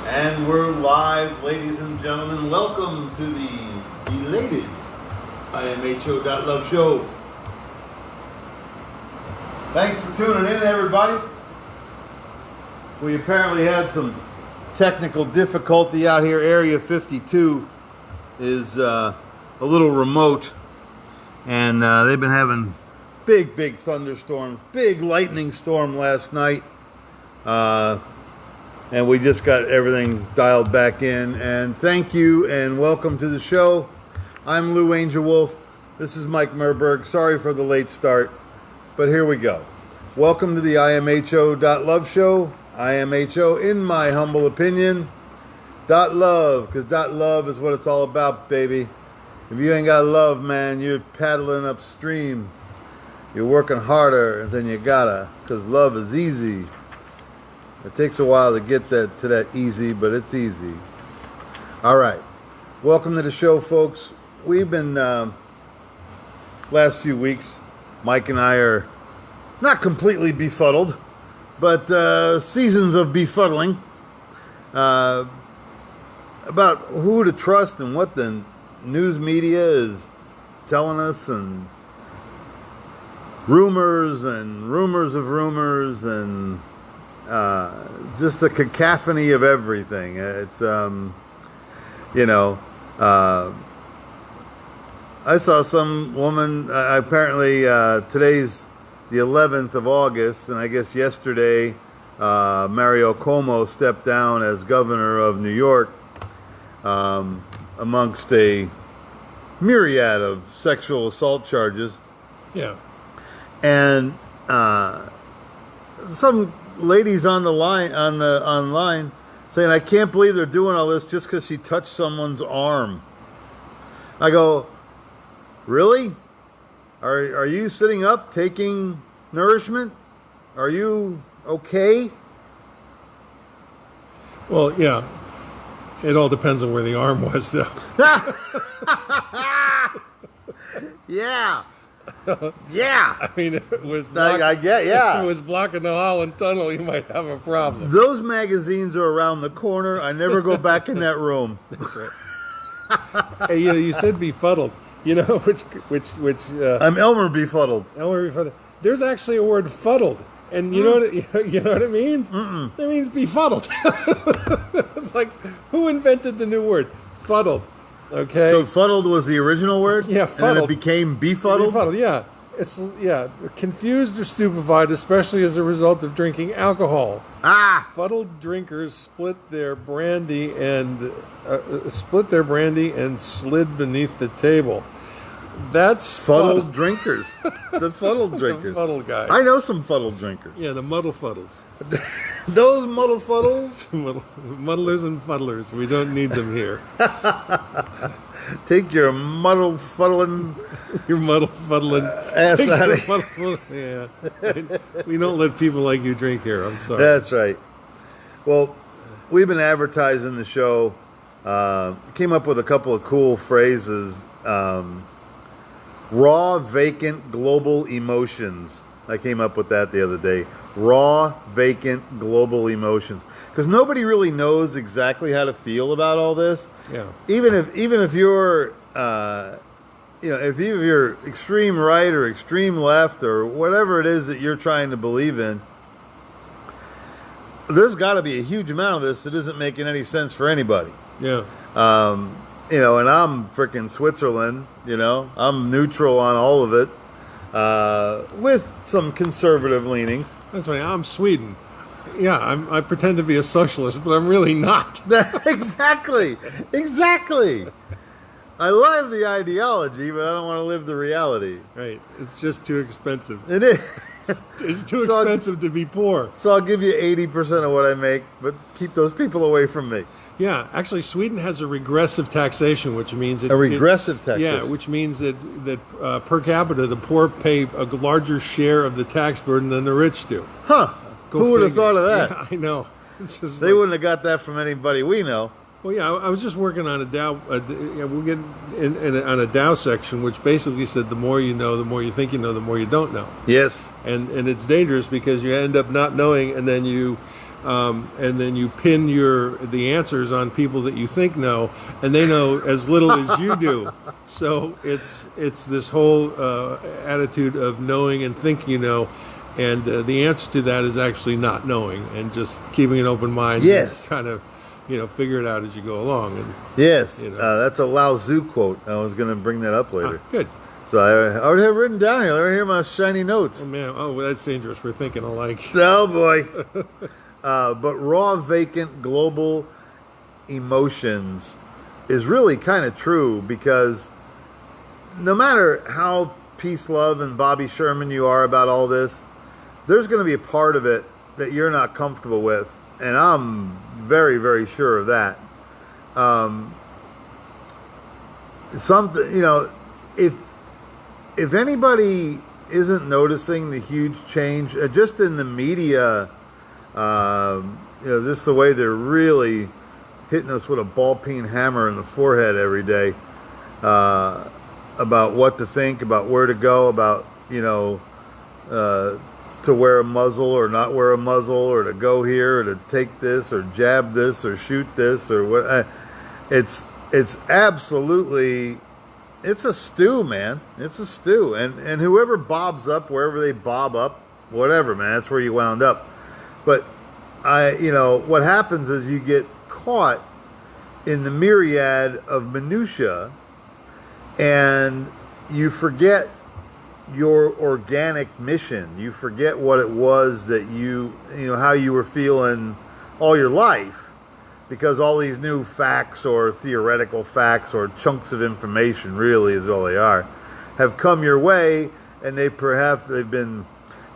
And we're live, ladies and gentlemen. Welcome to the belated imho.love show. Thanks for tuning in, everybody. We apparently had some technical difficulty out here. Area 52 is a little remote, and they've been having big thunderstorms, big lightning storm last night. And we just got everything dialed back in. And thank you and welcome to the show. I'm Lou Angelwolf. This is Mike Murburg. Sorry for the late start, but here we go. Welcome to the imho.love show. IMHO, in my humble opinion, .love, because .love is what it's all about, baby. If you ain't got love, man, you're paddling upstream. You're working harder than you gotta, because love is easy. It takes a while to get to that easy, but it's easy. All right. Welcome to the show, folks. We've been, last few weeks, Mike and I are not completely befuddled, but seasons of befuddling about who to trust and what the news media is telling us, and rumors of rumors, and just a cacophony of everything. It's, I saw some woman, apparently today's the 11th of August, and I guess yesterday Mario Cuomo stepped down as governor of New York amongst a myriad of sexual assault charges. Yeah. And some ladies on the line online saying, I can't believe they're doing all this just because she touched someone's arm. I go, really? Are you sitting up taking nourishment? Are you okay? Well, yeah. It all depends on where the arm was, though. Yeah. Yeah. I mean, if it was yeah. if it was blocking the Holland Tunnel, you might have a problem. Those magazines are around the corner. I never go back in that room. That's right. Hey, you said befuddled. You know which I'm Elmer befuddled. Elmer befuddled. There's actually a word fuddled, and you know what it means? Mm-mm. It means befuddled. It's like, who invented the new word fuddled? Okay. So fuddled was the original word? Yeah, fuddled. And then it became befuddled? Befuddled, yeah. It's, confused or stupefied, especially as a result of drinking alcohol. Ah! Fuddled drinkers split their brandy and slid beneath the table. That's fuddled drinkers. The fuddled drinkers. The fuddled guys. I know some fuddled drinkers. Yeah, the muddle fuddles. Those muddle fuddles? Muddlers and fuddlers. We don't need them here. Take your muddle fuddling... Your muddle fuddling ass out of here. Yeah. We don't let people like you drink here. I'm sorry. That's right. Well, we've been advertising the show. Came up with a couple of cool phrases. Raw, vacant, global emotions. I came up with that the other day. Raw, vacant, global emotions. Because nobody really knows exactly how to feel about all this. Yeah. Even if you're, if you're extreme right or extreme left or whatever it is that you're trying to believe in, there's got to be a huge amount of this that isn't making any sense for anybody. Yeah. And I'm freaking Switzerland, I'm neutral on all of it, with some conservative leanings. That's right. I'm Sweden. Yeah, I pretend to be a socialist, but I'm really not. Exactly. I love the ideology, but I don't want to live the reality. Right. It's just too expensive. It is. It's too expensive to be poor. So I'll give you 80% of what I make, but keep those people away from me. Yeah, actually, Sweden has a regressive taxation, which means a regressive taxation. Yeah, which means that per capita, the poor pay a larger share of the tax burden than the rich do. Huh? Who would have thought of that? Yeah, I know. It's just they wouldn't have got that from anybody we know. Well, yeah, I was just working on a Dow. We'll get on a Dow section, which basically said the more you know, the more you think you know, the more you don't know. Yes. And it's dangerous because you end up not knowing, and then you and then you pin the answers on people that you think know, and they know as little as you do. So it's this whole attitude of knowing and thinking you know, and the answer to that is actually not knowing and just keeping an open mind. Yes. And kind of, figure it out as you go along. And, yes, that's a Lao Tzu quote. I was going to bring that up later. Good. So I already have it written down here. Let me hear my shiny notes. Oh, man. Oh, well, that's dangerous. We're thinking alike. Oh, boy. But raw, vacant, global emotions is really kind of true, because no matter how peace, love, and Bobby Sherman you are about all this, there's going to be a part of it that you're not comfortable with. And I'm very, very sure of that. If anybody isn't noticing the huge change just in the media, just the way they're really hitting us with a ball-peen hammer in the forehead every day, about what to think, about where to go, about to wear a muzzle or not wear a muzzle, or to go here, or to take this, or jab this, or shoot this, or what. It's absolutely, it's a stew, man. It's a stew, and whoever bobs up, wherever they bob up, whatever, man, that's where you wound up. But what happens is you get caught in the myriad of minutia, and you forget your organic mission. You forget what it was that how you were feeling all your life, because all these new facts or theoretical facts or chunks of information, really is all they are, have come your way, and they've been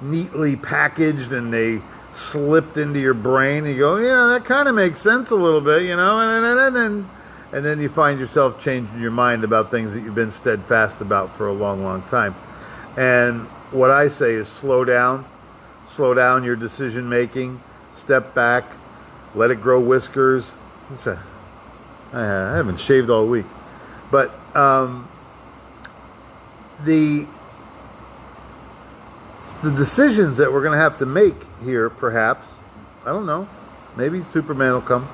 neatly packaged, and they slipped into your brain, and you go, that kind of makes sense a little bit, and then you find yourself changing your mind about things that you've been steadfast about for a long, long time. And what I say is slow down your decision making, step back, let it grow whiskers. I haven't shaved all week, but the decisions that we're going to have to make here, perhaps, I don't know, maybe Superman will come,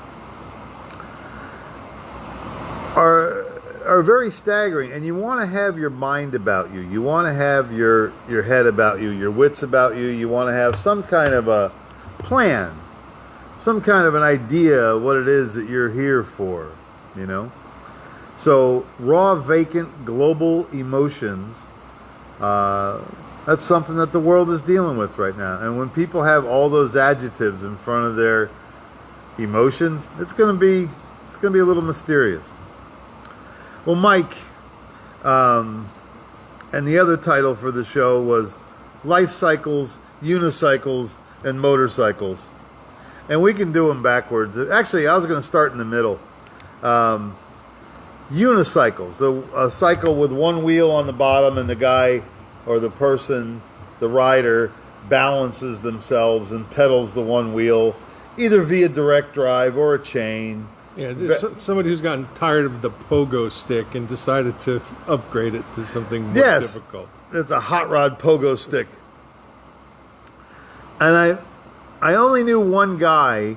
are very staggering. And you want to have your mind about you. You want to have your head about you, your wits about you. You want to have some kind of a plan, some kind of an idea of what it is that you're here for, So raw, vacant, global emotions, that's something that the world is dealing with right now. And when people have all those adjectives in front of their emotions, it's going to be a little mysterious. Well, Mike, and the other title for the show was Life Cycles, Unicycles, and Motorcycles. And we can do them backwards. Actually, I was going to start in the middle. Unicycles, a cycle with one wheel on the bottom, and the guy or the person, the rider, balances themselves and pedals the one wheel, either via direct drive or a chain. Yeah, somebody who's gotten tired of the pogo stick and decided to upgrade it to something more difficult. It's a hot rod pogo stick. And I only knew one guy.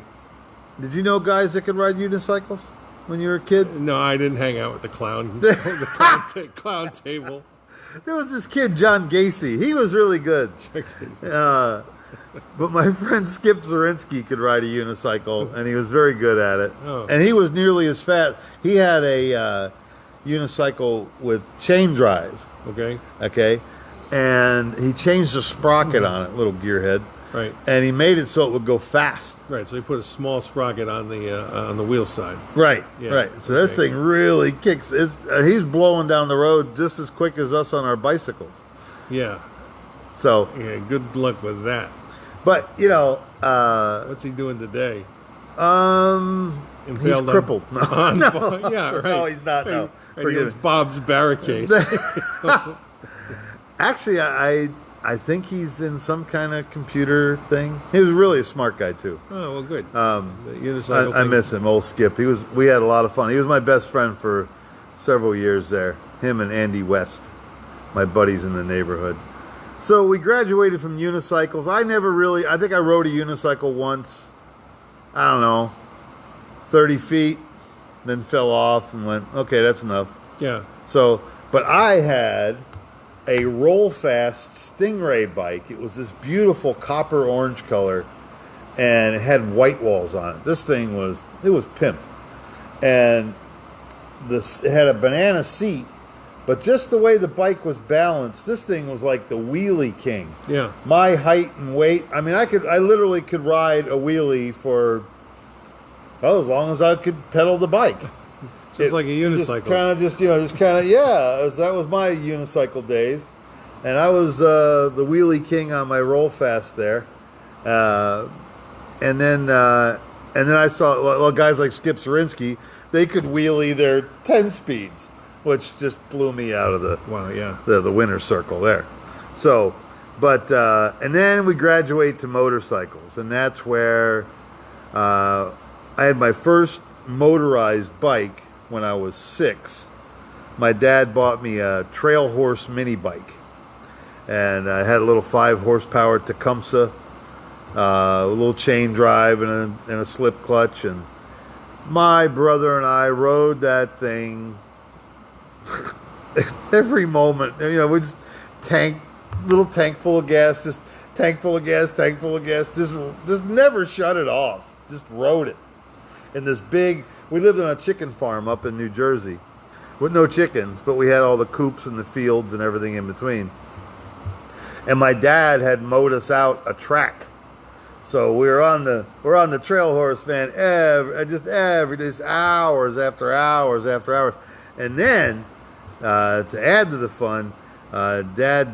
Did you know guys that could ride unicycles when you were a kid? No, I didn't hang out with the clown clown table. There was this kid, John Gacy. He was really good. But my friend Skip Zorinsky could ride a unicycle, and he was very good at it. Oh. And he was nearly as fast. He had a unicycle with chain drive. Okay. And he changed the sprocket on it, little gearhead. Right. And he made it so it would go fast. Right. So he put a small sprocket on the wheel side. Right. Yeah. Right. So this thing really kicks. He's blowing down the road just as quick as us on our bicycles. Yeah. So. Yeah. Good luck with that. But what's he doing today? He's crippled. No. Yeah. Right. No, he's not. No. It's Bob's barricades. Actually, I think he's in some kind of computer thing. He was really a smart guy too. Oh well, good. I miss him, old Skip. We had a lot of fun. He was my best friend for several years there. Him and Andy West, my buddies in the neighborhood. So we graduated from unicycles. I think I rode a unicycle once I don't know, 30 feet, then fell off and went, okay, that's enough. Yeah. So, but I had a roll fast Stingray bike. It was this beautiful copper orange color, and it had white walls on it. This thing was pimp, and it had a banana seat. But just the way the bike was balanced, this thing was like the wheelie king. Yeah. My height and weight. I mean, I literally could ride a wheelie for, well, as long as I could pedal the bike. Just like a unicycle. That was my unicycle days. And I was the wheelie king on my roll fast there. And then I saw, well, guys like Skip Zirinsky, they could wheelie their 10 speeds, which just blew me out of the winner's circle there. So, but and then we graduate to motorcycles, and that's where I had my first motorized bike when I was 6. My dad bought me a Trail Horse mini bike, and I had a little 5 horsepower Tecumseh, a little chain drive and a slip clutch, and my brother and I rode that thing every moment. You know, we just little tank full of gas, just tank full of gas, just never shut it off. Just rode it. In this big, we lived on a chicken farm up in New Jersey with no chickens, but we had all the coops and the fields and everything in between. And my dad had mowed us out a track. So we're on the Trail Horse, man, every day, hours after hours after hours. And then, to add to the fun, Dad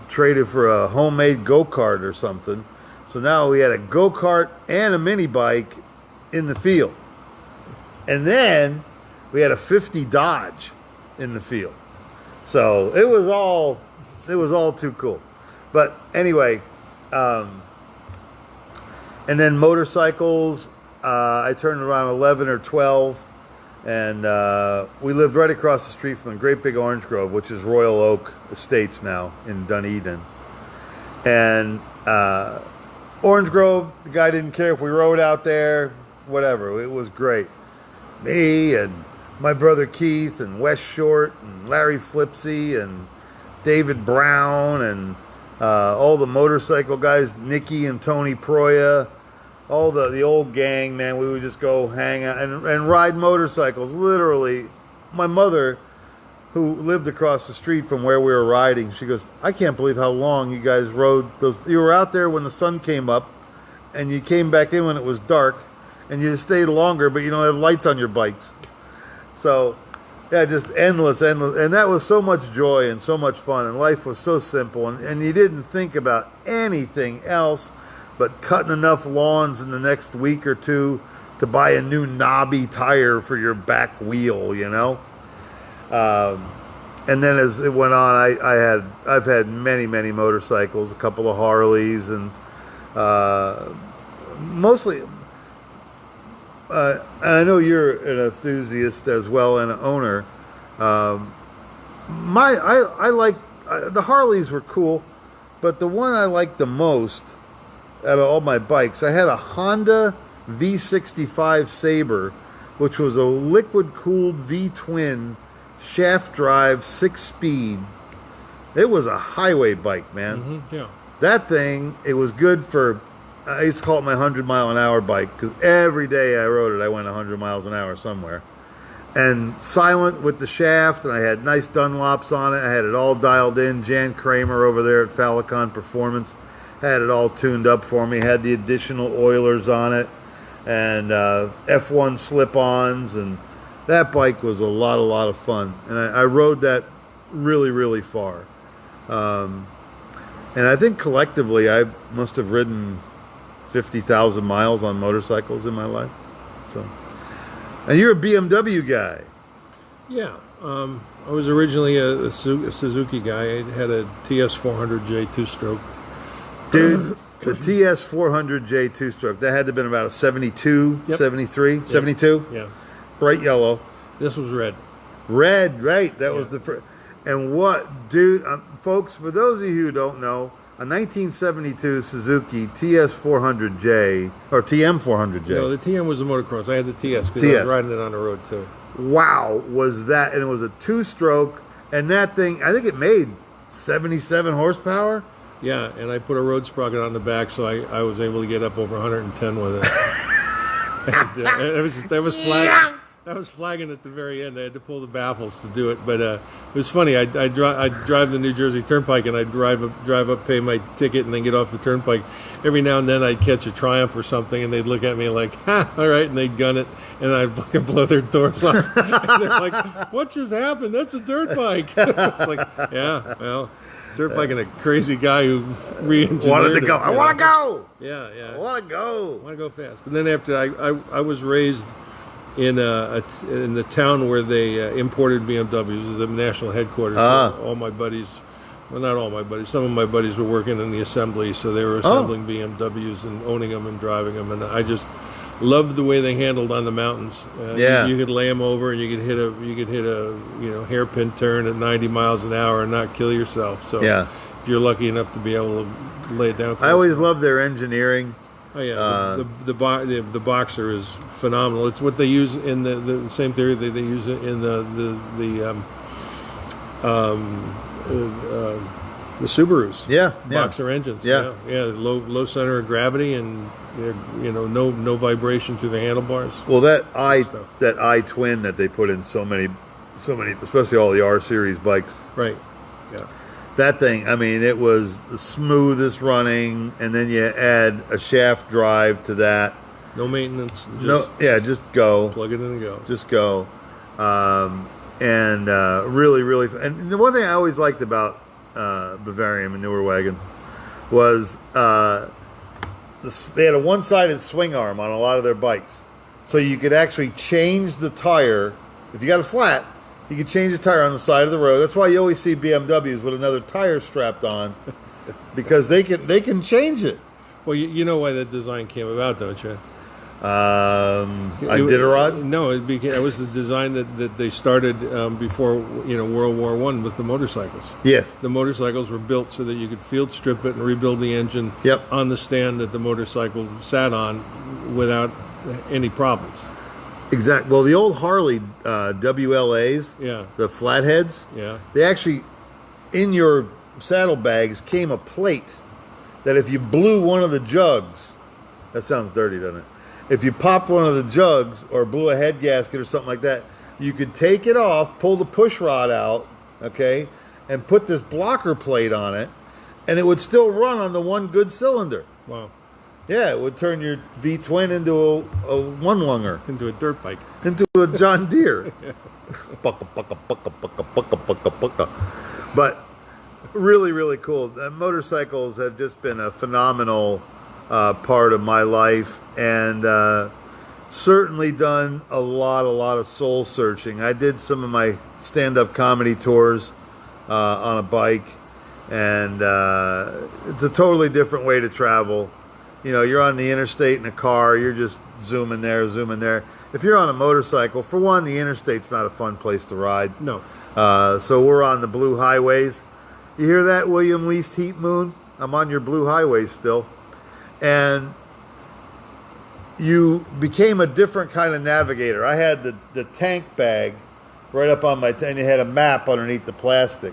traded for a homemade go-kart or something. So now we had a go-kart and a mini bike in the field. And then we had a 50 Dodge in the field. So it was all too cool. But anyway, and then motorcycles, I turned around 11 or 12, and we lived right across the street from a great big orange grove, which is Royal Oak Estates now in Dunedin. And Orange Grove, the guy didn't care if we rode out there, whatever. It was great. Me and my brother Keith and Wes Short and Larry Flipsy and David Brown and all the motorcycle guys, Nicky and Tony Proya, all the old gang, man. We would just go hang out and ride motorcycles. Literally, my mother, who lived across the street from where we were riding, she goes, I can't believe how long you guys rode those. You were out there when the sun came up, and you came back in when it was dark, and you just stayed longer, but you don't have lights on your bikes. So, yeah, just endless. And that was so much joy and so much fun, and life was so simple, and you didn't think about anything else but cutting enough lawns in the next week or two to buy a new knobby tire for your back wheel, you know? And then as it went on, I've had many motorcycles, a couple of Harleys, and mostly. And I know you're an enthusiast as well and an owner. I like the Harleys were cool, but the one I liked the most out of all my bikes, I had a Honda V65 Sabre, which was a liquid-cooled V-twin shaft drive 6-speed. It was a highway bike, man. Mm-hmm, yeah. That thing, it was good for, I used to call it my 100-mile-an-hour bike, because every day I rode it, I went 100 miles an hour somewhere. And silent with the shaft, and I had nice Dunlops on it. I had it all dialed in. Jan Kramer over there at Falicon Performance had it all tuned up for me. Had the additional Oilers on it, and F1 slip-ons, and that bike was a lot of fun. And I rode that really far. And I think collectively I must have ridden 50,000 miles on motorcycles in my life. So, and you're a BMW guy. Yeah. I was originally a Suzuki guy. I had a TS400J two-stroke. Dude, the TS400J two-stroke, that had to have been about a 72, yep. 73, yep. 72? Yeah. Bright yellow. This was red. Red, right. That was the first. And what, dude, folks, for those of you who don't know, a 1972 Suzuki TS400J or TM400J. No, the TM was a motocross. I had the TS because I TS. was riding it on the road too. Wow, was that? And it was a 2-stroke, and that thing, I think it made 77 horsepower. Yeah, and I put a road sprocket on the back, so I was able to get up over 110 with it. And, that was flag. That was flagging at the very end. I had to pull the baffles to do it, but it was funny. I'd drive the New Jersey Turnpike, and I'd drive up, pay my ticket, and then get off the Turnpike. Every now and then, I'd catch a Triumph or something, and they'd look at me like, "Ha, all right," and they'd gun it, and I'd fucking blow their doors off. And they're like, "What just happened? That's a dirt bike." It's like, yeah, well, dirt bike and a crazy guy who re-engineered Wanted to go. it, I want to go. Yeah, I want to go. I want to go fast. But then after I was raised in the town where they imported BMWs, the national headquarters. So all my buddies, well, not all my buddies, some of my buddies were working in the assembly, so they were assembling BMWs and owning them and driving them, and I just loved the way they handled on the mountains. You could lay them over, and you could hit a hairpin turn at 90 miles an hour and not kill yourself. So if you're lucky enough to be able to lay it down. I always loved their engineering. Oh yeah, the Boxer is phenomenal. It's what they use in the same theory that they use it in the Subarus. Boxer engines. Yeah. Low center of gravity and no vibration through the handlebars. Well, that I twin that they put in so many, especially all the R series bikes. Right. Yeah. That thing, I mean, it was the smoothest running, and then you add a shaft drive to that. No maintenance. Just go. Plug it in and go. Just go. Really, really, and the one thing I always liked about Bavarian and newer wagons was they had a one-sided swing arm on a lot of their bikes, so you could actually change the tire if you got a flat. You can change the tire on the side of the road. That's why you always see BMWs with another tire strapped on, because they can change it. Well, you know why that design came about, don't you? Iditarod? No, it was the design that they started before World War I with the motorcycles. Yes. The motorcycles were built so that you could field strip it and rebuild the engine on the stand that the motorcycle sat on without any problems. Exactly. Well, the old Harley WLAs, the flatheads, they actually, in your saddlebags came a plate that if you blew one of the jugs, that sounds dirty, doesn't it? If you popped one of the jugs or blew a head gasket or something like that, you could take it off, pull the push rod out, okay, and put this blocker plate on it, and it would still run on the one good cylinder. Wow. Yeah, it would turn your V-twin into a one-lunger. Into a dirt bike. Into a John Deere. Bucka, bucka, bucka, bucka, bucka, bucka, bucka. But really, really cool. Motorcycles have just been a phenomenal part of my life, and certainly done a lot of soul searching. I did some of my stand-up comedy tours on a bike, and it's a totally different way to travel. You're on the interstate in a car, you're just zooming there. If you're on a motorcycle, for one, the interstate's not a fun place to ride. No. So we're on the blue highways. You hear that, William Least Heat Moon? I'm on your blue highways still. And you became a different kind of navigator. I had the tank bag right up on my and it had a map underneath the plastic.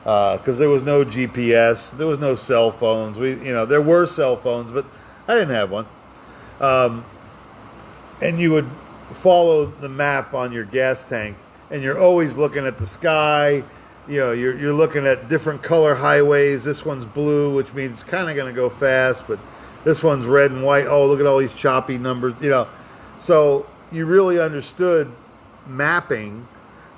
Because there was no GPS, there was no cell phones. There were cell phones, but I didn't have one. And you would follow the map on your gas tank, and you're always looking at the sky. You're looking at different color highways. This one's blue, which means it's kind of going to go fast, but this one's red and white. Oh, look at all these choppy numbers. So you really understood mapping.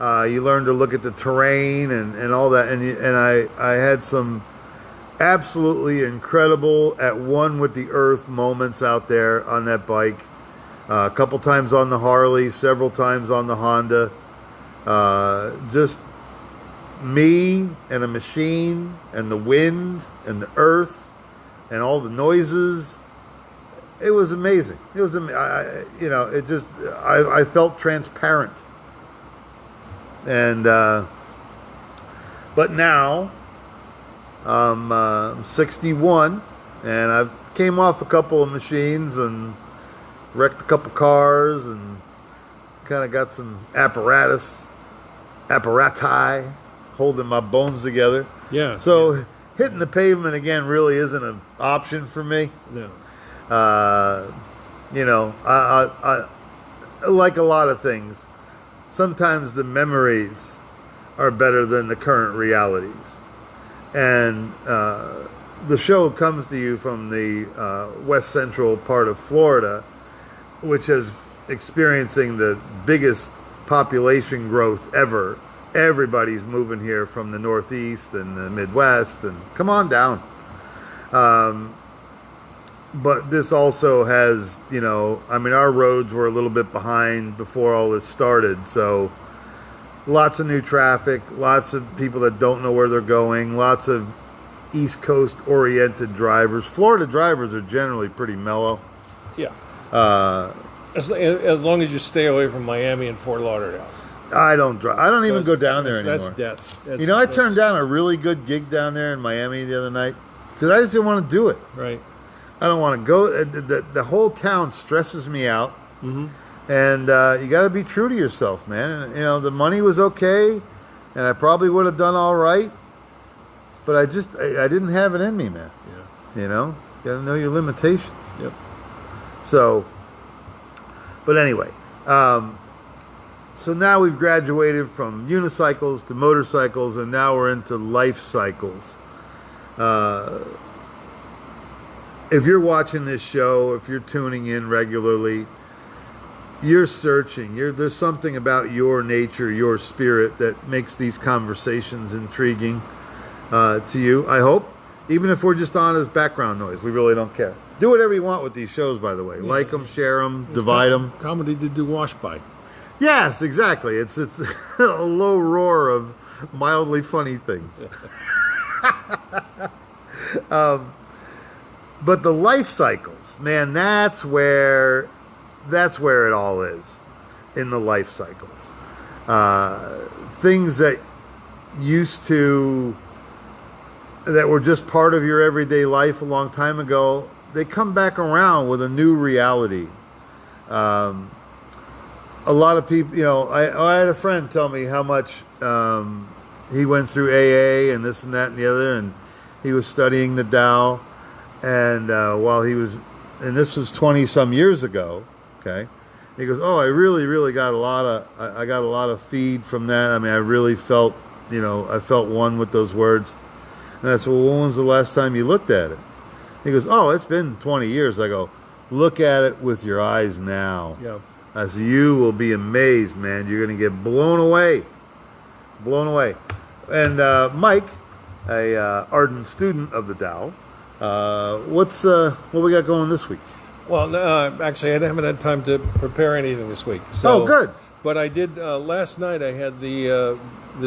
You learn to look at the terrain and all that, and I had some absolutely incredible at one with the earth moments out there on that bike. A couple times on the Harley, several times on the Honda. Just me and a machine and the wind and the earth and all the noises. It was amazing. It was I felt transparent. And but now I'm 61, and I've came off a couple of machines and wrecked a couple cars and kind of got some apparati holding my bones together. Yeah. So hitting the pavement again really isn't an option for me. No. You know, I like a lot of things. Sometimes the memories are better than the current realities. And the show comes to you from the west central part of Florida, which is experiencing the biggest population growth ever. Everybody's moving here from the Northeast and the Midwest, and come on down. But this also has, you know, I mean, our roads were a little bit behind before all this started, so lots of new traffic, lots of people that don't know where they're going, lots of East Coast oriented drivers. Florida drivers are generally pretty mellow. Yeah. As long as you stay away from Miami and Fort Lauderdale. I don't drive. I don't even go down there anymore. That's death. You know, I turned down a really good gig down there in Miami the other night because I just didn't want to do it. Right. I don't want to go. The whole town stresses me out. Mm-hmm. And you got to be true to yourself, man. And, you know, the money was okay, and I probably would have done all right, but I didn't have it in me, man. Yeah. You know, got to know your limitations. Yep. So, but anyway, so now we've graduated from unicycles to motorcycles, and now we're into life cycles. If you're watching this show, if you're tuning in regularly, you're searching. There's something about your nature, your spirit, that makes these conversations intriguing to you, I hope. Even if we're just on as background noise, we really don't care. Do whatever you want with these shows, by the way. Yeah. Like them, share them, divide them. Comedy to do wash by. Yes, exactly. It's a low roar of mildly funny things. But the life cycles, man, that's where it all is, in the life cycles. Things that were just part of your everyday life a long time ago, they come back around with a new reality. A lot of people, you know, I had a friend tell me how much he went through AA and this and that and the other, and he was studying the Tao, and while he was, and this was 20 some years ago. Okay, he goes, "Oh, I really got I got a lot of feed from that. I mean, I really felt, you know, I felt one with those words." And I said, "Well, when was the last time you looked at it?" He goes, "Oh, it's been 20 years." I go, "Look at it with your eyes now." Yeah. I said, "You will be amazed, man. You're going to get blown away." And Mike, a ardent student of the Tao, what we got going this week? Well, actually, I haven't had time to prepare anything this week. So, oh, good. But I did last night. I had the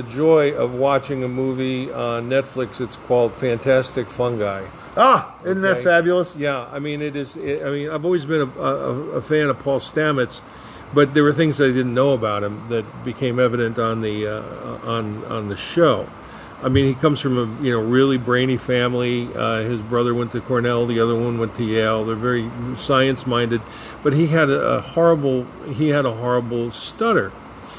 joy of watching a movie on Netflix. It's called Fantastic Fungi. Ah, isn't that fabulous? Yeah, I mean, it is. I mean, I've always been a fan of Paul Stamets, but there were things I didn't know about him that became evident on the show. I mean, he comes from a really brainy family. His brother went to Cornell, the other one went to Yale. They're very science-minded, but he had a horrible stutter,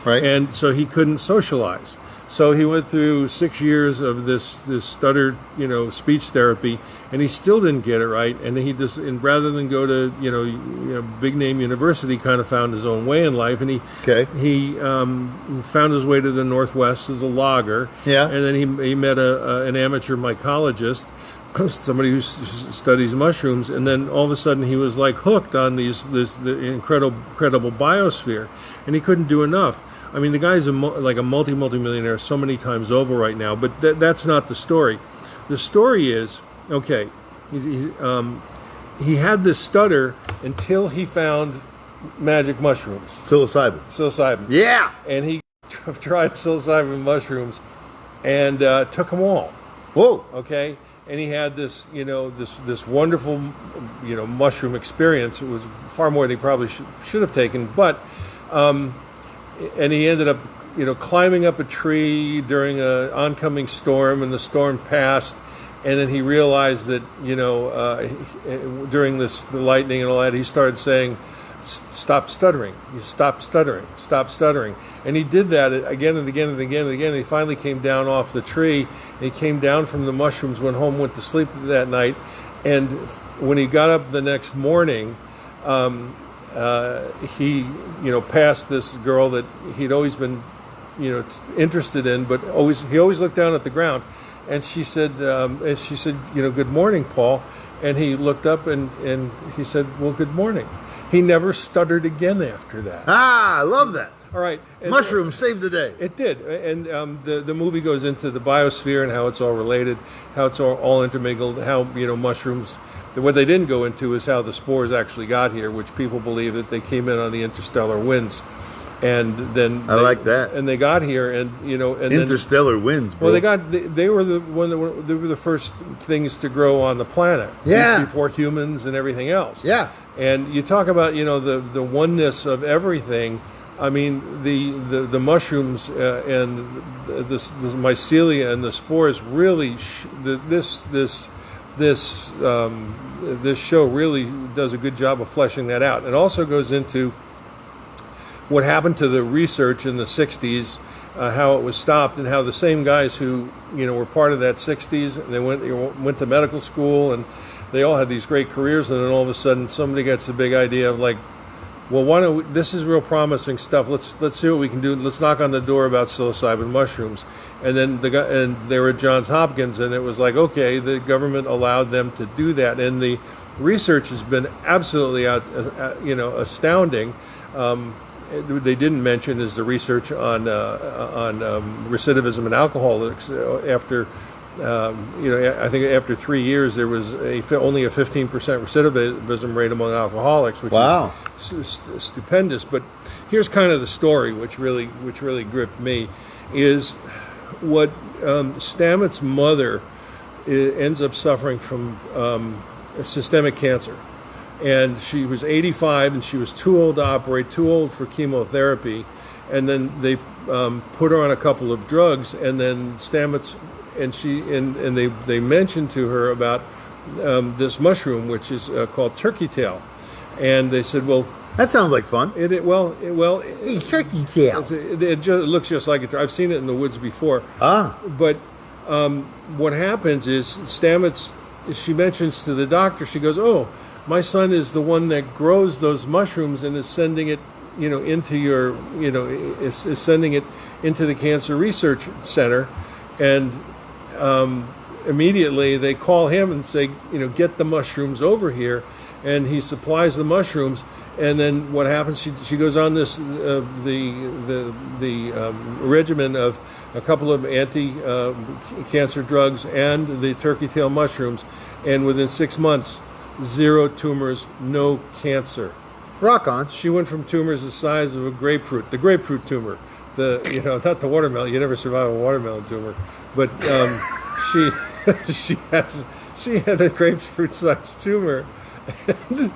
right? And so he couldn't socialize. So he went through 6 years of this stutter, speech therapy, and he still didn't get it right. And and rather than go to big name university, kind of found his own way in life. And he found his way to the Northwest as a logger. Yeah. And then he met an amateur mycologist, somebody who studies mushrooms, and then all of a sudden he was like hooked on the incredible biosphere, and he couldn't do enough. I mean, the guy's like a multi-millionaire so many times over right now, but that's not the story. The story is, okay, he had this stutter until he found magic mushrooms. Psilocybin. Yeah! And he tried psilocybin mushrooms and took them all. Whoa! Okay? And he had this, this wonderful, mushroom experience. It was far more than he probably should have taken, but... and he ended up, climbing up a tree during an oncoming storm, and the storm passed, And then he realized that, during the lightning and all that, he started saying, stop stuttering, you stop stuttering, stop stuttering. And he did that again and again and again and again. And he finally came down off the tree. He came down from the mushrooms, went home, went to sleep that night. And when he got up the next morning, he, passed this girl that he'd always been, interested in, but he always looked down at the ground. And she said, good morning, Paul. And he looked up and he said, well, good morning. He never stuttered again after that. Ah, I love that. All right. Mushrooms saved the day. It did. And the movie goes into the biosphere and how it's all related, how it's all intermingled, how, mushrooms. What they didn't go into is how the spores actually got here, which people believe that they came in on the interstellar winds. And then I like that. And they got here, and interstellar winds, bro. Well, they were the first things to grow on the planet. Yeah. Before humans and everything else. Yeah. And you talk about the oneness of everything. I mean, the mushrooms and the mycelia and the spores really this show really does a good job of fleshing that out. It also goes into what happened to the research in the 60s, how it was stopped, and how the same guys who were part of that 60s, they went to medical school, and they all had these great careers, and then all of a sudden somebody gets the big idea of like, well, why don't this is real promising stuff. Let's see what we can do. Let's knock on the door about psilocybin mushrooms. And then they were at Johns Hopkins, and it was like, okay, the government allowed them to do that, and the research has been absolutely astounding. They didn't mention is the research on recidivism and alcoholics. After I think after 3 years there was only a 15% recidivism rate among alcoholics, which is stupendous. But here's kind of the story, which really gripped me, is what Stamets' mother ends up suffering from systemic cancer. And she was 85, and she was too old to operate, too old for chemotherapy. And then they put her on a couple of drugs, and then Stamets and they mentioned to her about this mushroom, which is called turkey tail. And they said, well, that sounds like fun. Hey, turkey tail. It looks just like it. I've seen it in the woods before. But what happens is Stamets, she mentions to the doctor, she goes, oh, my son is the one that grows those mushrooms and is sending it, into your, is sending it into the Cancer Research Center. And immediately they call him and say, get the mushrooms over here. And he supplies the mushrooms. And then what happens? She goes on this the regimen of a couple of anti-cancer drugs and the turkey tail mushrooms, and within 6 months, 0 tumors, no cancer. Rock on. She went from tumors the size of a grapefruit, the grapefruit tumor, not the watermelon. You never survive a watermelon tumor, but she had a grapefruit-sized tumor. And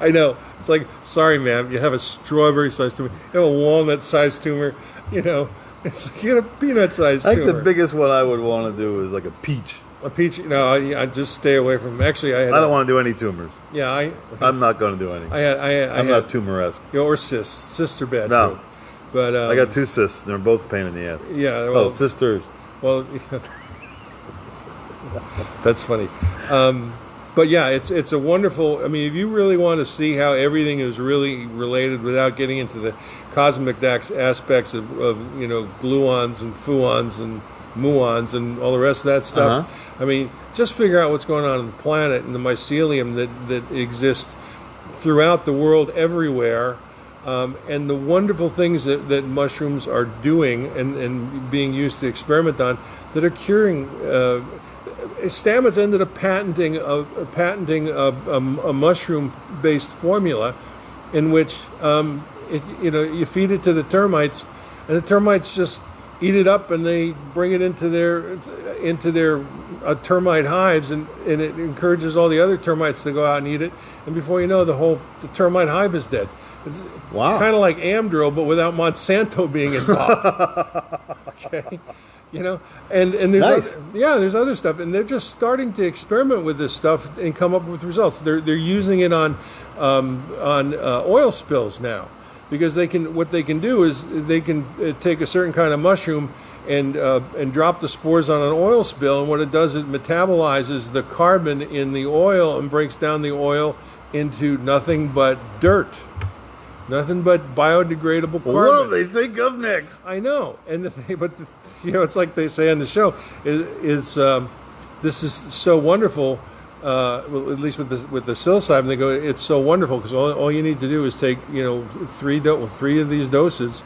I know, it's like, sorry, ma'am, you have a strawberry-sized tumor, you have a walnut-sized tumor, it's like you have a peanut-sized tumor. I think the biggest one I would want to do is like a peach. A peach? No, I just stay away from. Actually, I don't want to do any tumors. Yeah, I'm not going to do any. I'm not tumoresque. Or cysts. Cysts are bad. No, too. But I got 2 cysts. They're both a pain in the ass. Yeah. Well, sisters. Well, that's funny. But yeah, it's a wonderful. I mean, if you really want to see how everything is really related without getting into the cosmic aspects of gluons and fuons and muons and all the rest of that stuff. I mean, just figure out what's going on the planet and the mycelium that exists throughout the world everywhere, and the wonderful things that mushrooms are doing and being used to experiment on that are curing. Stamets ended up patenting a mushroom-based formula in which you feed it to the termites, and the termites just eat it up, and they bring it into their termite hives, and it encourages all the other termites to go out and eat it. And before you know, the termite hive is dead. It's kind of like Amdro, but without Monsanto being involved. Okay, You know, and there's Nice. there's other stuff, and they're just starting to experiment with this stuff and come up with results. They're using it on oil spills now, because what they can do is they can take a certain kind of mushroom and drop the spores on an oil spill, and what it does, it metabolizes the carbon in the oil and breaks down the oil into nothing but dirt. Nothing but biodegradable carbon. What do they think of next? I know, and it's like they say on the show, this is so wonderful. Well, at least with the psilocybin, they go, it's so wonderful because all you need to do is take 3 of these doses,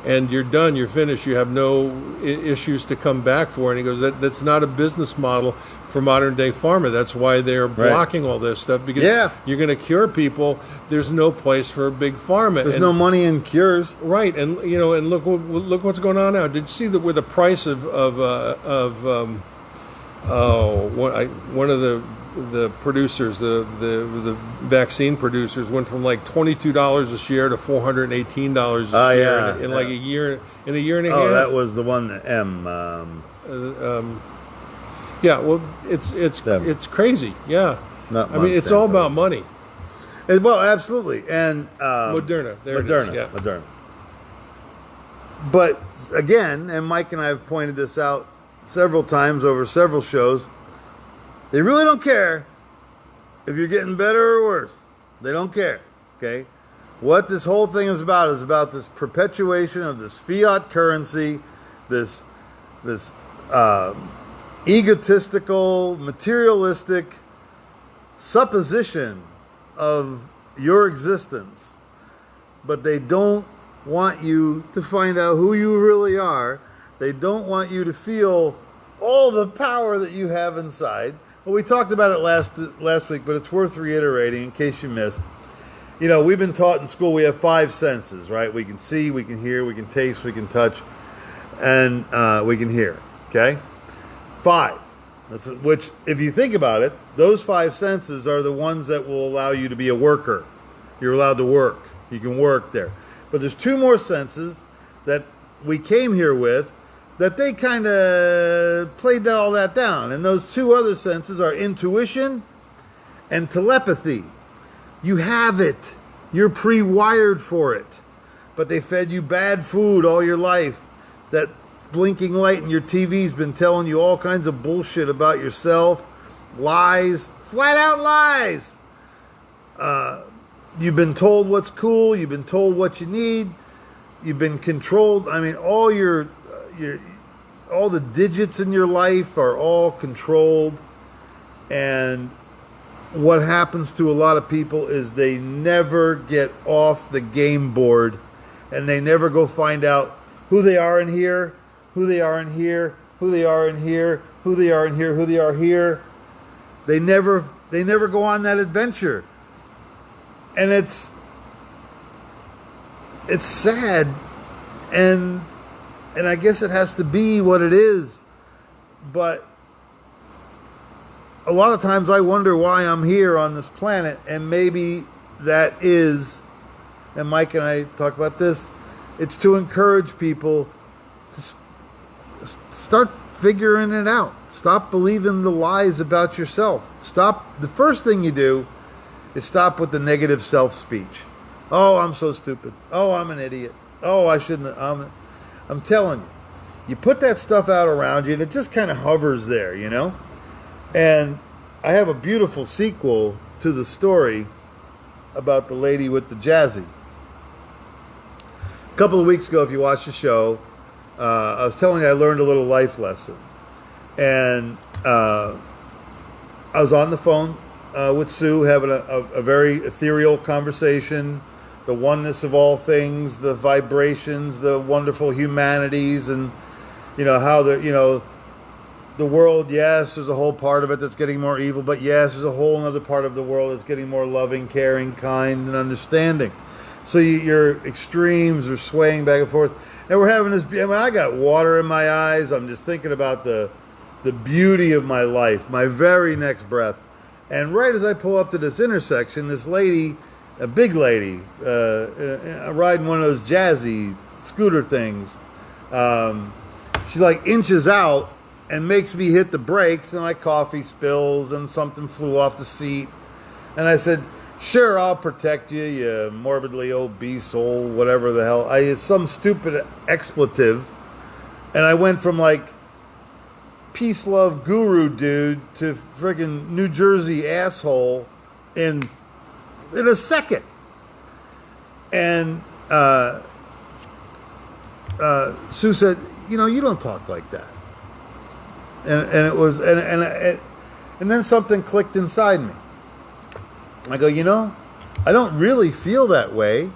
and you're done. You're finished. You have no issues to come back for. And he goes, that's not a business model for modern day pharma. That's why they're blocking all this stuff, because you're going to cure people. There's no place for big pharma. There's no money in cures. Right, and and look what's going on now. Did you see that with the price of one of the producers, the vaccine producers, went from like $22 a share to $418 a share in like a year and a half. Oh, that was the one that well, it's crazy. Yeah, Not I mean, it's all about money. Well, absolutely, and Moderna. There Moderna, it is. Yeah. Moderna. But again, and Mike and I have pointed this out several times over several shows, they really don't care if you're getting better or worse. They don't care, okay? What this whole thing is about this perpetuation of this fiat currency, this egotistical, materialistic supposition of your existence. But they don't want you to find out who you really are. They don't want you to feel all the power that you have inside. Well, we talked about it last week, but it's worth reiterating in case you missed. We've been taught in school we have 5 senses, right? We can see, we can hear, we can taste, we can touch, and we can hear, okay? 5. Which, if you think about it, those 5 senses are the ones that will allow you to be a worker. You're allowed to work. You can work there. But there's 2 more senses that we came here with that they kind of played all that down. And those 2 other senses are intuition and telepathy. You have it. You're pre-wired for it. But they fed you bad food all your life. That blinking light in your TV's been telling you all kinds of bullshit about yourself. Lies. Flat out lies. You've been told what's cool. You've been told what you need. You've been controlled. I mean, all the digits in your life are all controlled. And what happens to a lot of people is they never get off the game board, and they never go find out who they are in here, who they are in here, who they are in here, who they are in here, who they are here. They never go on that adventure. And it's sad, and I guess it has to be what it is. But a lot of times I wonder why I'm here on this planet, and maybe that is, and Mike and I talk about this, it's to encourage people to start figuring it out. Stop believing the lies about yourself. The first thing you do is stop with the negative self-speech. Oh, I'm so stupid. Oh, I'm an idiot. Oh, I shouldn't. I'm telling you. You put that stuff out around you, and it just kind of hovers there, And I have a beautiful sequel to the story about the lady with the jazzy. A couple of weeks ago, if you watched the show, I was telling you I learned a little life lesson. And I was on the phone with Sue, having a very ethereal conversation, the oneness of all things, the vibrations, the wonderful humanities, and how the world, yes, there's a whole part of it that's getting more evil, but yes, there's a whole other part of the world that's getting more loving, caring, kind, and understanding. So your extremes are swaying back and forth, and we're having this. I got water in my eyes. I'm just thinking about the beauty of my life, my very next breath. And right as I pull up to this intersection, this lady, a big lady, riding one of those jazzy scooter things, she like inches out and makes me hit the brakes, and my coffee spills and something flew off the seat. And I said, sure, I'll protect you, you morbidly obese soul, whatever the hell. I used some stupid expletive, and I went from like peace love guru dude to friggin' New Jersey asshole in a second. And Sue said, you don't talk like that. And it was and then something clicked inside me. I go, I don't really feel that way.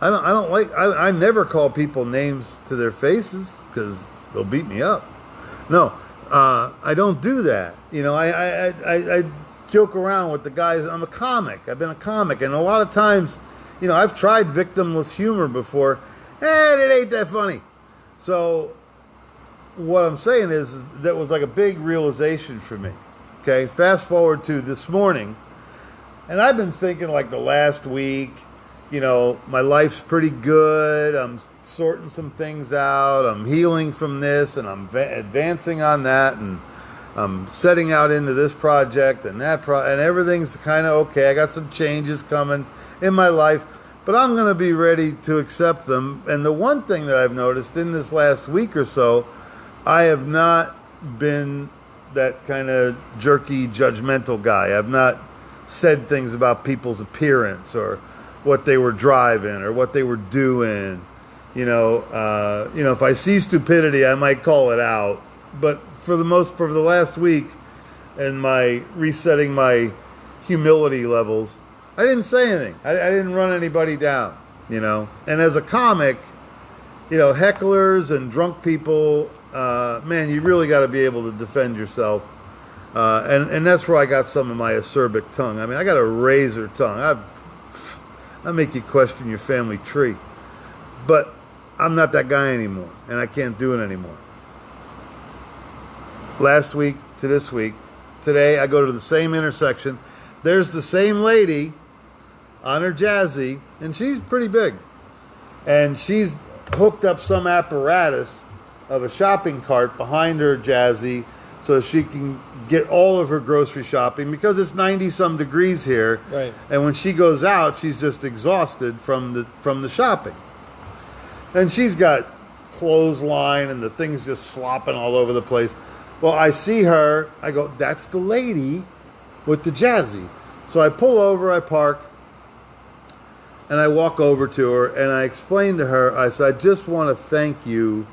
I never call people names to their faces because they'll beat me up. No, I don't do that. I joke around with the guys. I'm a comic. I've been a comic, and a lot of times, I've tried victimless humor before, and it ain't that funny. So what I'm saying is that was like a big realization for me. Okay, fast forward to this morning, and I've been thinking like the last week, my life's pretty good. I'm sorting some things out. I'm healing from this, and I'm advancing on that, and I'm setting out into this project and that and everything's kind of okay. I got some changes coming in my life, but I'm going to be ready to accept them. And the one thing that I've noticed in this last week or so, I have not been that kind of jerky, judgmental guy. I've not said things about people's appearance or what they were driving or what they were doing. If I see stupidity, I might call it out. But for the last week, and my resetting my humility levels, I didn't say anything. I didn't run anybody down. And as a comic, hecklers and drunk people, man, you really got to be able to defend yourself. And that's where I got some of my acerbic tongue. I mean, I got a razor tongue. I make you question your family tree. But I'm not that guy anymore, and I can't do it anymore. Last week to this week, today I go to the same intersection. There's the same lady on her Jazzy, and she's pretty big. And she's hooked up some apparatus of a shopping cart behind her Jazzy so she can get all of her grocery shopping because it's 90-some degrees here. Right. And when she goes out, she's just exhausted from the shopping. And she's got clothesline and the thing's just slopping all over the place. Well, I see her. I go, that's the lady with the Jazzy. So I pull over, I park, and I walk over to her, and I explain to her, I said, I just want to thank you.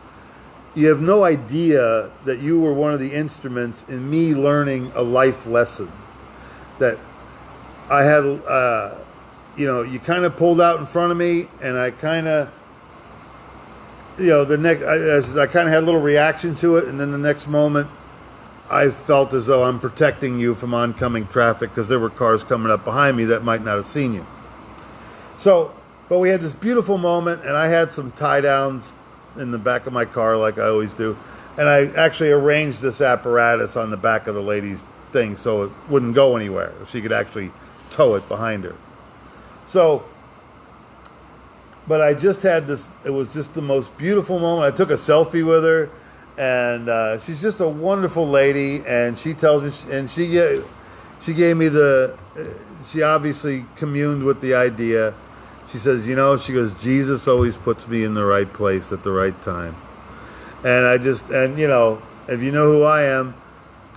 You have no idea that you were one of the instruments in me learning a life lesson. That I had, you kind of pulled out in front of me, and I kind of, I kind of had a little reaction to it, and then the next moment, I felt as though I'm protecting you from oncoming traffic because there were cars coming up behind me that might not have seen you. So, but we had this beautiful moment, and I had some tie downs in the back of my car like I always do, and I actually arranged this apparatus on the back of the lady's thing so it wouldn't go anywhere. She could actually tow it behind her. So, but I just had this, it was just the most beautiful moment. I took a selfie with her, and she's just a wonderful lady, and she tells me, and she gave me she obviously communed with the idea. She says, she goes, Jesus always puts me in the right place at the right time. And if you know who I am,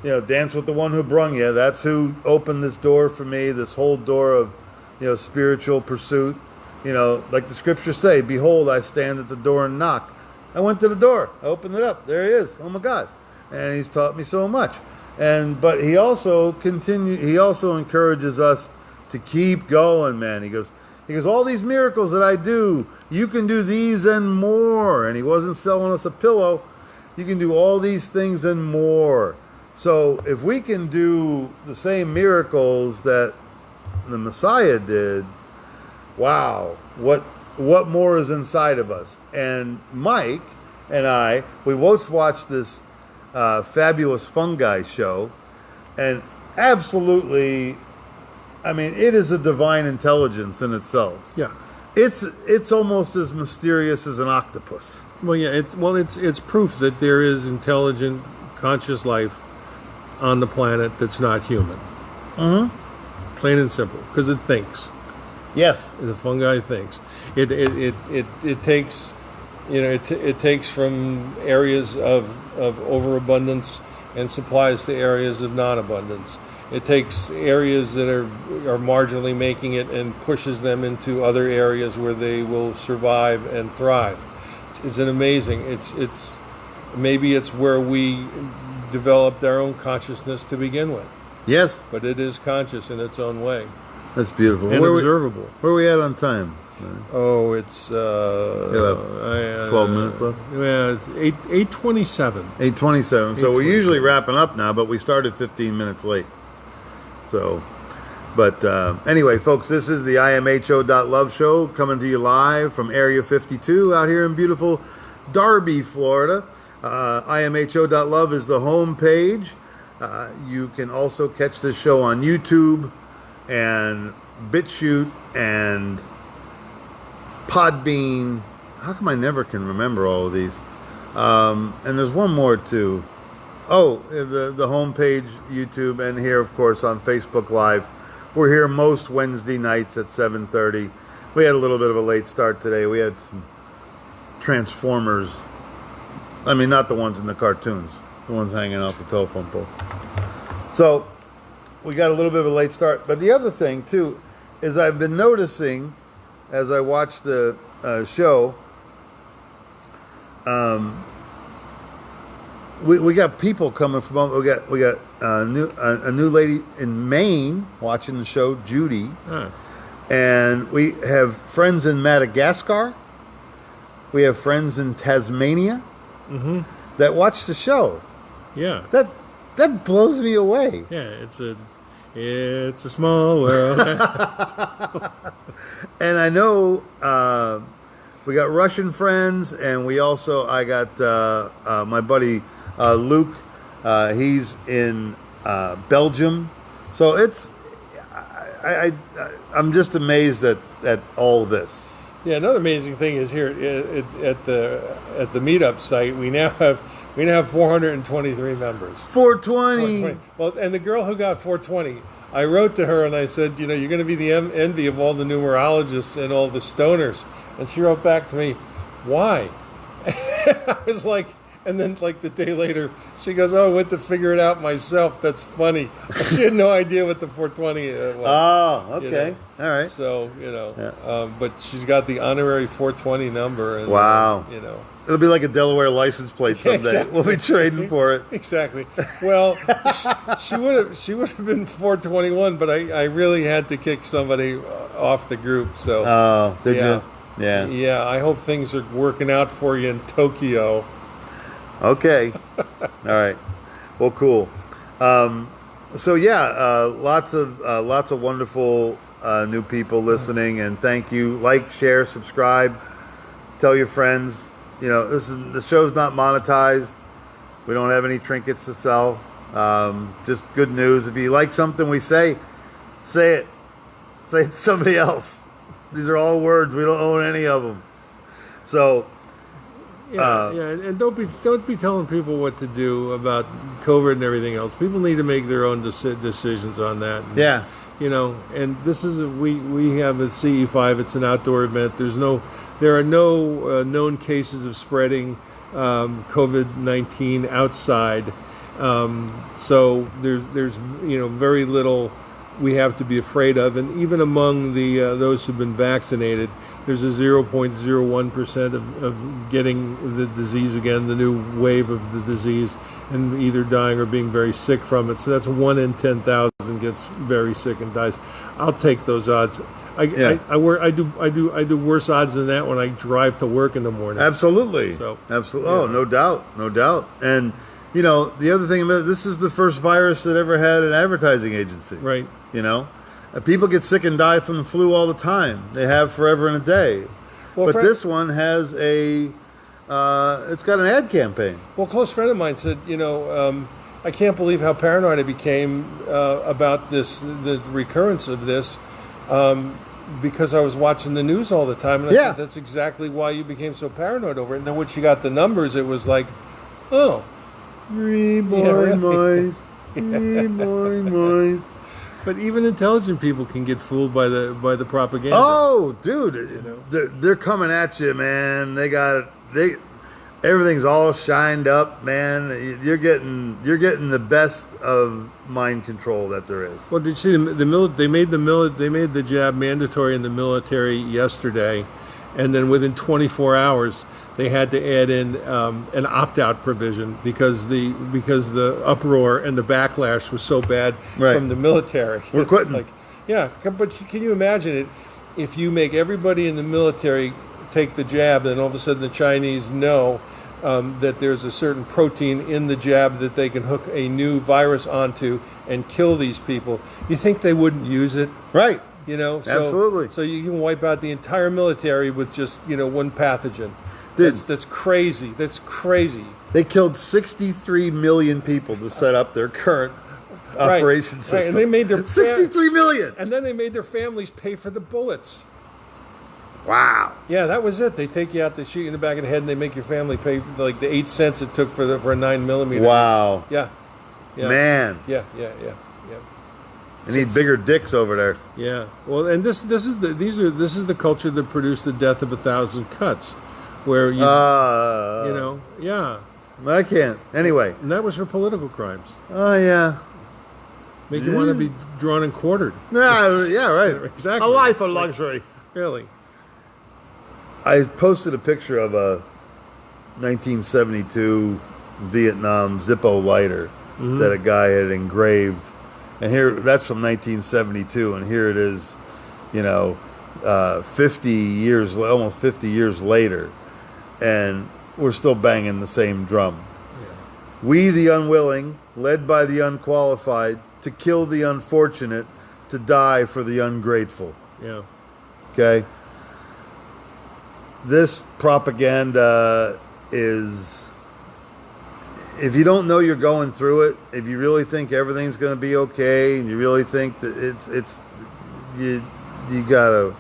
dance with the one who brung you. That's who opened this door for me, this whole door of, spiritual pursuit. Like the scriptures say, behold, I stand at the door and knock. I went to the door. I opened it up. There he is. Oh my God. And he's taught me so much. But he also encourages us to keep going, man. He goes, all these miracles that I do, you can do these and more. And he wasn't selling us a pillow. You can do all these things and more. So if we can do the same miracles that the Messiah did, wow, what more is inside of us? And Mike and I, we both watched this Fabulous Fungi show, and absolutely, I mean, it is a divine intelligence in itself. Yeah. It's almost as mysterious as an octopus. Well, yeah, it's proof that there is intelligent, conscious life on the planet that's not human. Plain and simple, because it thinks. Yes. The fungi thinks. It takes, it takes from areas of overabundance and supplies to areas of non-abundance. It takes areas that are marginally making it and pushes them into other areas where they will survive and thrive. It's an amazing. It's maybe it's where we developed our own consciousness to begin with. Yes. But it is conscious in its own way. That's beautiful. And observable. Where are we at on time? Oh, it's 12 minutes left. Yeah, it's 8:27. 8:27. So we're usually wrapping up now, but we started 15 minutes late. So, but anyway, folks, this is the imho.love show coming to you live from Area 52 out here in beautiful Darby, Florida. imho.love is the home page. You can also catch this show on YouTube and BitChute and Podbean. How come I never can remember all of these? And there's one more too. Oh, the homepage, YouTube, and here, of course, on Facebook Live. We're here most Wednesday nights at 7:30. We had a little bit of a late start today. We had some Transformers. I mean, not the ones in the cartoons. The ones hanging off the telephone pole. So, we got a little bit of a late start. But the other thing, too, is I've been noticing, as I watch the show, we got people coming from. We got a new lady in Maine watching the show, Judy, and we have friends in Madagascar. We have friends in Tasmania that watch the show. Yeah, that blows me away. Yeah, it's a small world. And I know we got Russian friends, and I got my buddy Luke. He's in Belgium, so I'm just amazed at all this. Yeah, another amazing thing is here at the meetup site we now have 423 members. 420. Well, and the girl who got 420, I wrote to her and I said, you're going to be the envy of all the numerologists and all the stoners. And she wrote back to me, why? I was like, and then like the day later, she goes, I went to figure it out myself. That's funny. She had no idea what the 420 was. Oh, okay. All right. So, but she's got the honorary 420 number. And, wow. It'll be like a Delaware license plate someday. Exactly. We'll be trading for it. Exactly. Well, she would have been 421, but I really had to kick somebody off the group. So. Oh, did you? Yeah. Yeah. I hope things are working out for you in Tokyo. Okay. All right. Well, cool. So yeah, lots of wonderful new people listening, and thank you. Like, share, subscribe, tell your friends. The show's not monetized. We don't have any trinkets to sell. Just good news. If you like something we say it. Say it to somebody else. These are all words. We don't own any of them. So. And don't be telling people what to do about COVID and everything else. People need to make their own decisions on that. And, and this is we have a CE5. It's an outdoor event. There are no known cases of spreading COVID-19 outside. So there's very little we have to be afraid of, and even among those who've been vaccinated, there's a 0.01% of getting the disease again, the new wave of the disease, and either dying or being very sick from it. So that's 1 in 10,000 gets very sick and dies. I'll take those odds. I do worse odds than that when I drive to work in the morning. Absolutely. So, absolutely. Oh, no doubt. And the other thing about this is the first virus that ever had an advertising agency. Right. People get sick and die from the flu all the time. They have forever and a day. Well, but this one has it's got an ad campaign. Well, a close friend of mine said, I can't believe how paranoid I became about the recurrence of this. because I was watching the news all the time, and I Yeah. said, that's exactly why you became so paranoid over it. And then when she got the numbers, it was like, oh. Reborn really. mice. Reborn mice. But even intelligent people can get fooled by the propaganda. Oh, dude, they're coming at you, man. Everything's all shined up, man. You're getting the best of mind control that there is. Well, did you see they made the jab mandatory in the military yesterday, and then within 24 hours they had to add in an opt-out provision because the uproar and the backlash was so bad Right. from the military. We're It's quitting. like, yeah, but can you imagine it? If you make everybody in the military take the jab, then all of a sudden the Chinese know that there's a certain protein in the jab that they can hook a new virus onto and kill these people. You think they wouldn't use it? Right. So, Absolutely. So you can wipe out the entire military with just one pathogen. Dude. That's crazy. That's crazy. They killed 63 million people to set up their current operation system. Right. And they made their 63 million. and then they made their families pay for the bullets. Wow. Yeah, that was it. They take you out, they shoot you in the back of the head, and they make your family pay for like the 8 cents it took for a 9mm. Wow. Yeah. Yeah. Man. Yeah. They need bigger dicks over there. Yeah. Well, and this is the culture that produced the death of 1,000 cuts, where yeah, I can't. Anyway. and that was for political crimes. Oh, yeah. Make you want to be drawn and quartered. Yeah, right. Exactly. A life of It's like- luxury. Really. I posted a picture of a 1972 Vietnam Zippo lighter that a guy had engraved. And that's from 1972, and here it is, 50 years, almost 50 years later, and we're still banging the same drum. Yeah. We, the unwilling, led by the unqualified, to kill the unfortunate, to die for the ungrateful. Yeah. Okay? This propaganda is, if you don't know you're going through it, if you really think everything's going to be okay, and you really think that you gotta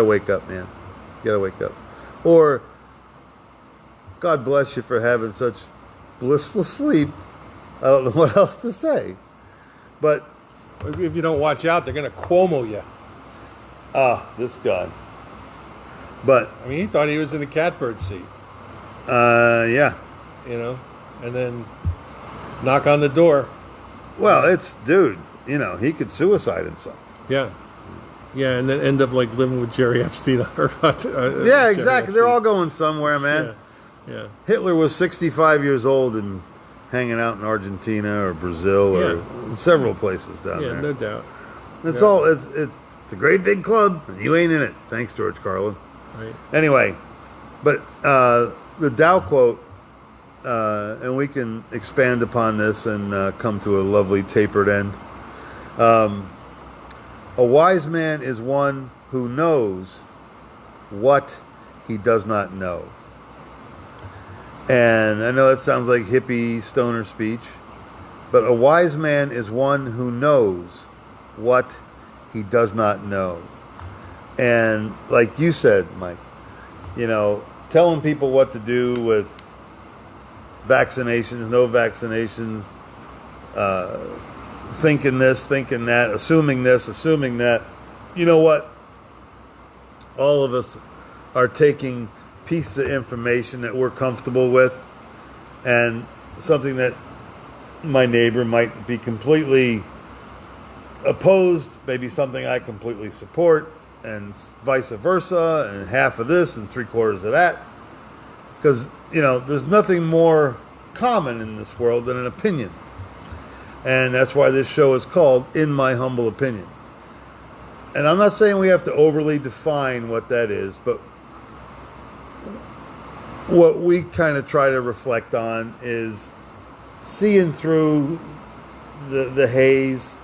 wake up, man. You gotta wake up. Or, God bless you for having such blissful sleep. I don't know what else to say. But, If you don't watch out, they're going to Cuomo you. this guy. But, I mean, he thought he was in the catbird seat, yeah. and then knock on the door. Well, dude, he could suicide himself. Yeah. Yeah, and then end up like living with Jerry Epstein. Yeah, Jerry exactly. Epstein. They're all going somewhere, man. Yeah. Hitler was 65 years old and hanging out in Argentina or Brazil or several places down Yeah, there. no doubt. It's all it's a great big club, and you ain't in it. Thanks, George Carlin. Right. Anyway, but the Tao quote, and we can expand upon this and come to a lovely tapered end. A wise man is one who knows what he does not know. And I know that sounds like hippie stoner speech, but a wise man is one who knows what he does not know. And like you said, Mike, telling people what to do with vaccinations, no vaccinations, thinking this, thinking that, assuming this, assuming that. You know what? All of us are taking pieces of information that we're comfortable with and something that my neighbor might be completely opposed, maybe something I completely support, and vice versa, and half of this and 3/4 of that. Because, there's nothing more common in this world than an opinion. And that's why this show is called In My Humble Opinion. And I'm not saying we have to overly define what that is, but what we kind of try to reflect on is seeing through the haze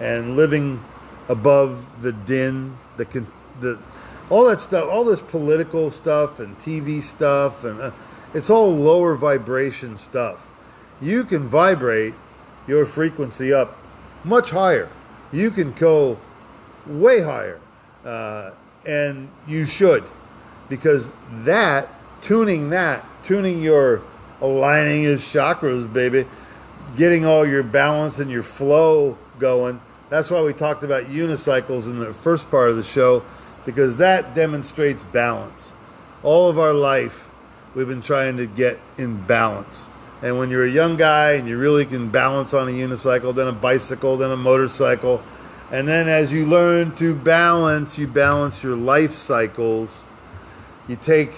and living above the din, all that stuff, all this political stuff and TV stuff, and it's all lower vibration stuff. You can vibrate your frequency up much higher. You can go way higher. And you should, because tuning your aligning his chakras, baby, getting all your balance and your flow going. That's why we talked about unicycles in the first part of the show, because that demonstrates balance. All of our life, we've been trying to get in balance. And when you're a young guy and you really can balance on a unicycle, then a bicycle, then a motorcycle, and then as you learn to balance, you balance your life cycles. You take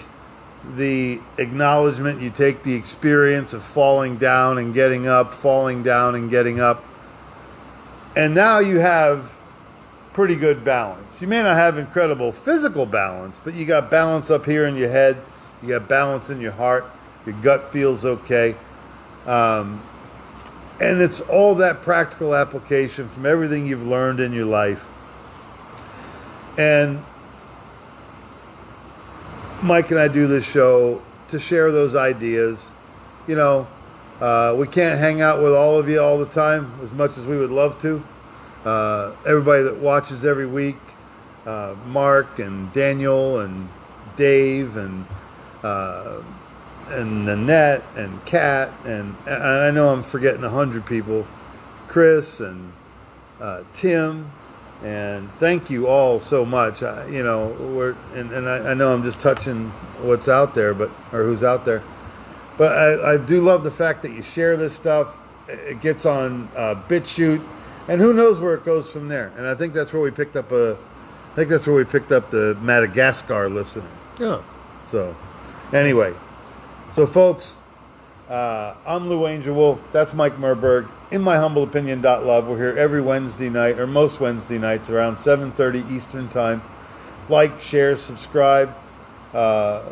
the acknowledgement, you take the experience of falling down and getting up, falling down and getting up. And now you have pretty good balance. You may not have incredible physical balance, but you got balance up here in your head. You got balance in your heart. Your gut feels okay. And it's all that practical application from everything you've learned in your life. And Mike and I do this show to share those ideas. You know, we can't hang out with all of you all the time as much as we would love to. Everybody that watches every week, Mark and Daniel and Dave and Nanette and Kat, and I know I'm forgetting 100 people, Chris and Tim, and thank you all so much. I know I'm just touching what's out there, or who's out there, but I do love the fact that you share this stuff. It gets on BitChute, and who knows where it goes from there. And I think that's where we picked up the Madagascar listener. Yeah. So, anyway. So, folks, I'm Lou Angelwolf. That's Mike Murburg. In my humble opinion.love. We're here every Wednesday night, or most Wednesday nights, around 7:30 Eastern Time. Like, share, subscribe. And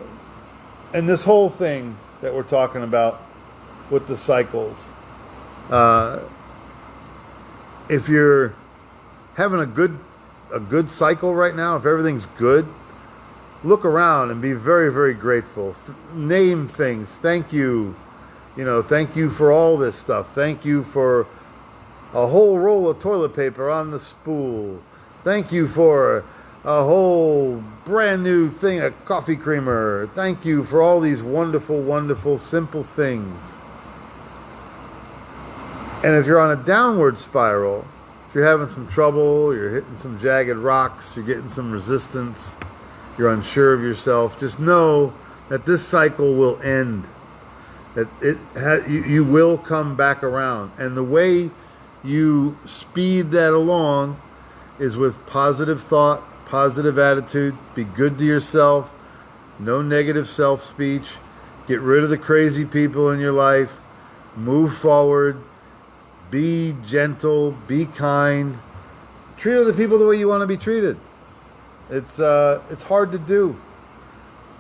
this whole thing that we're talking about with the cycles. If you're having a good cycle right now, if everything's good, look around and be very, very grateful. Name things. Thank you. Thank you for all this stuff. Thank you for a whole roll of toilet paper on the spool. Thank you for a whole brand new thing of coffee creamer. Thank you for all these wonderful, wonderful, simple things. And if you're on a downward spiral, if you're having some trouble, you're hitting some jagged rocks, you're getting some resistance, you're unsure of yourself, just know that this cycle will end. That you will come back around. And the way you speed that along is with positive thought, positive attitude, be good to yourself, no negative self-speech, get rid of the crazy people in your life, move forward, be gentle, be kind, treat other people the way you want to be treated. It's hard to do.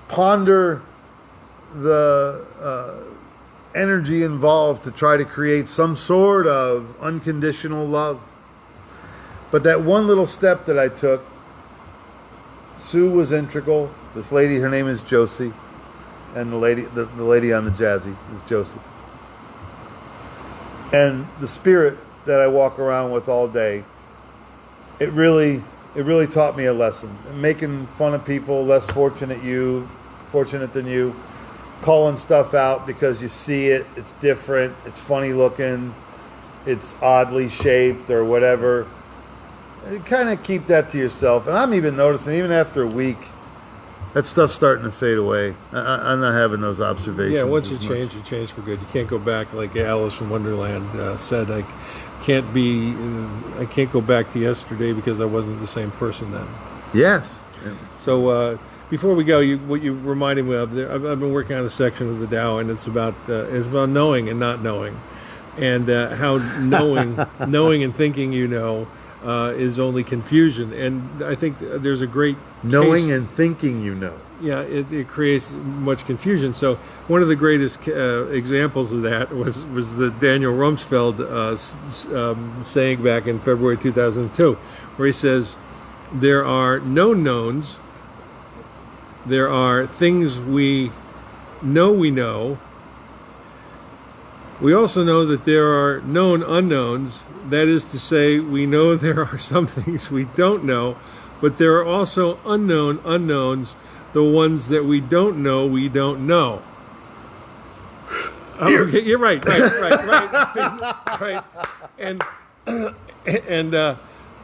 Ponder the energy involved to try to create some sort of unconditional love. But that one little step that I took, Sue was integral. This lady, her name is Josie, and the lady on the Jazzy is Josie. And the spirit that I walk around with all day, it really taught me a lesson. Making fun of people less fortunate than you, calling stuff out because you see it, it's different, it's funny looking, it's oddly shaped or whatever. Kind of keep that to yourself. And I'm even noticing, even after a week, that stuff's starting to fade away. I'm not having those observations. Yeah, once you change for good. You can't go back, like Alice in Wonderland said. I can't go back to yesterday because I wasn't the same person then. Yes. So before we go, what you reminded me of, I've been working on a section of the Tao, and it's about knowing and not knowing, and how knowing and thinking is only confusion. And I think there's a great knowing and thinking Yeah, it creates much confusion. So one of the greatest examples of that was the Daniel Rumsfeld saying back in February 2002, where he says, there are known knowns, there are things we know. We also know that there are known unknowns. That is to say, we know there are some things we don't know, But there are also unknown unknowns, the ones that we don't know, we don't know. Okay, you're right. Right. And I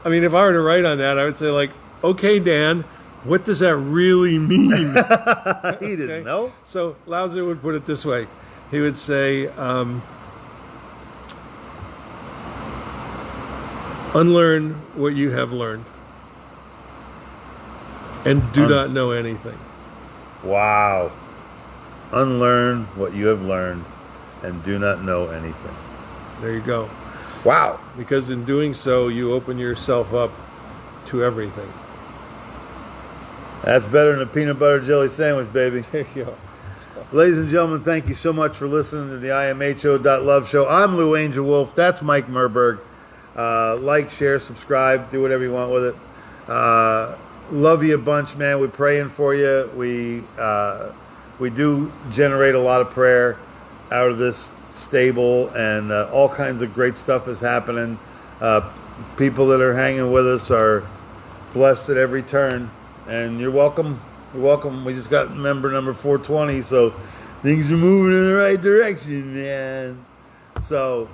mean, if I were to write on that, I would say like, okay, Dan, what does that really mean? He didn't know. So Lao Tzu would put it this way. He would say, unlearn what you have learned and do not know anything. Wow. Unlearn what you have learned and do not know anything. There you go. Wow. Because in doing so, you open yourself up to everything. That's better than a peanut butter jelly sandwich, baby. There you go. Ladies and gentlemen, thank you so much for listening to the imho.love show. I'm Lou Angelwolf. That's Mike Murburg. Like, share, subscribe, do whatever you want with it. Love you a bunch, man. We're praying for you. We do generate a lot of prayer out of this stable, and all kinds of great stuff is happening. People that are hanging with us are blessed at every turn, and you're welcome. You're welcome. We just got member number 420, so things are moving in the right direction, man. So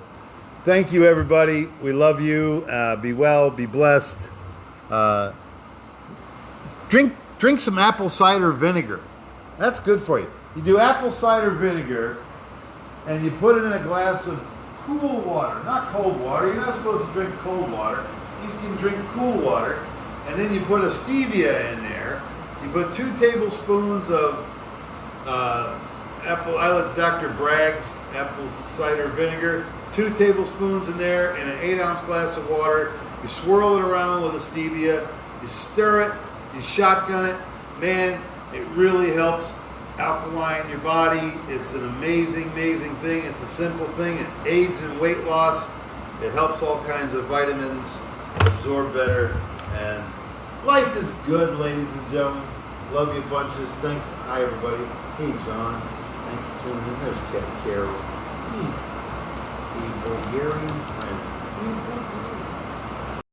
thank you, everybody. We love you. Be well. Be blessed. Drink some apple cider vinegar. That's good for you. You do apple cider vinegar, and you put it in a glass of cool water, not cold water. You're not supposed to drink cold water. You can drink cool water, and then you put a stevia in there. You put 2 tablespoons of I let Dr. Bragg's apple cider vinegar, 2 tablespoons in there in an 8-ounce glass of water. You swirl it around with a stevia. You stir it. You shotgun it. Man, it really helps alkaline your body. It's an amazing, amazing thing. It's a simple thing. It aids in weight loss. It helps all kinds of vitamins absorb better. And life is good, ladies and gentlemen. Love you bunches. Thanks. Hi, everybody. Hey, John. Thanks for tuning in. There's Carol.